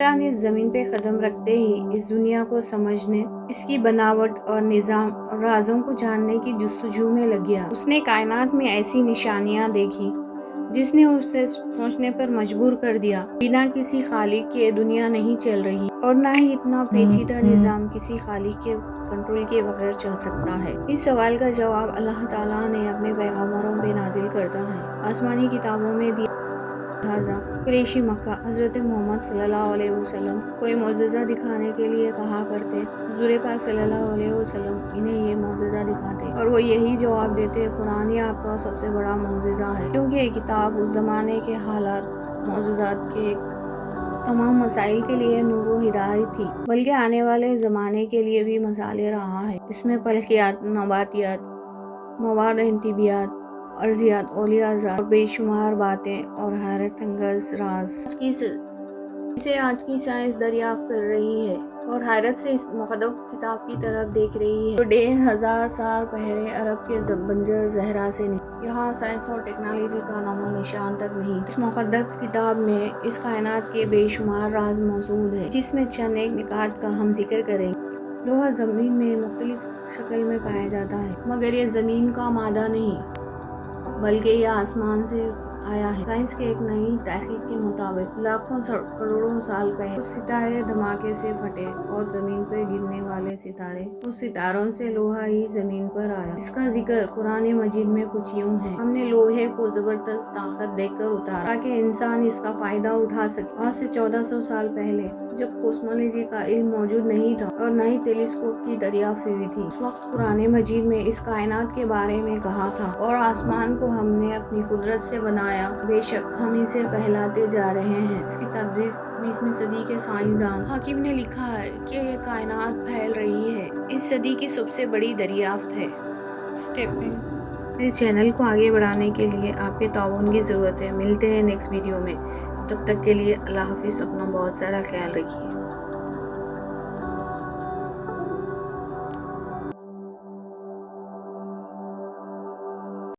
انسان اس زمین پہ قدم رکھتے ہی اس دنیا کو سمجھنے، اس کی بناوٹ اور نظام اور رازوں کو جاننے کی جستجو میں لگ گیا۔ اس نے کائنات میں ایسی نشانیاں دیکھی جس نے اسے سوچنے پر مجبور کر دیا۔ بنا کسی خالق کے دنیا نہیں چل رہی، اور نہ ہی اتنا پیچیدہ نظام کسی خالق کے کنٹرول کے بغیر چل سکتا ہے۔ اس سوال کا جواب اللہ تعالیٰ نے اپنے پیغمبروں پہ نازل کرتا ہے۔ آسمانی کتابوں میں دیا، لہٰذا قریشی مکہ حضرت محمد صلی اللہ علیہ وسلم کوئی معجزہ دکھانے کے لیے کہا کرتے، حضور پاک صلی اللہ علیہ وسلم انہیں یہ معجزہ دکھاتے اور وہ یہی جواب دیتے، قرآن ہی آپ کا سب سے بڑا معجزہ ہے، کیونکہ یہ کتاب اس زمانے کے حالات، معجزات کے تمام مسائل کے لیے نور و ہدایت تھی، بلکہ آنے والے زمانے کے لیے بھی مثالیں رہا ہے۔ اس میں فلکیات، نباتیات، مواد انتباہیات، ارضیات، اولیاء اور بے شمار باتیں اور حیرت انگیز راز جسے آج کی سائنس دریافت کر رہی ہے اور حیرت سے اس مقدس کتاب کی طرف دیکھ رہی ہے جو 1500 سال پہلے عرب کے بنجر صحرا سے نکلی۔ یہاں سائنس اور ٹیکنالوجی کا نام و نشان تک نہیں۔ اس مقدس کتاب میں اس کائنات کے بے شمار راز موجود ہیں، جس میں چند ایک نکات کا ہم ذکر کریں گے۔ لوہا زمین میں مختلف شکل میں پایا جاتا ہے، مگر یہ زمین کا مادہ نہیں، بلکہ یہ آسمان سے آیا ہے۔ سائنس کے ایک نئی تحقیق کے مطابق لاکھوں کروڑوں سال پہلے کچھ ستارے دھماکے سے پھٹے اور زمین پر گرنے والے ستارے، اس ستاروں سے لوہا ہی زمین پر آیا۔ اس کا ذکر قرآن مجید میں کچھ یوں ہے: ہم نے لوہے کو زبردست طاقت دے کر اتارا تاکہ انسان اس کا فائدہ اٹھا سکے۔ آج سے 1400 سال پہلے، جب کوسمولوجی کا علم موجود نہیں تھا اور نہ ہی ٹیلیسکوپ کی دریافت ہوئی تھی، اس وقت قرآن مجید میں اس کائنات کے بارے میں کہا تھا، اور آسمان کو ہم نے اپنی قدرت سے بنایا، بے شک ہم اسے پھیلاتے جا رہے ہیں۔ اس کی تدریس 20ویں صدی کے سائنسدان حاکم نے لکھا ہے کہ یہ کائنات پھیل رہی ہے، اس صدی کی سب سے بڑی دریافت ہے۔ میرے چینل کو آگے بڑھانے کے لیے آپ کے تعاون کی ضرورت ہے۔ ملتے ہیں نیکسٹ ویڈیو میں، تب تک کے لیے اللہ حافظ۔ اپنا بہت سارا خیال رکھیے۔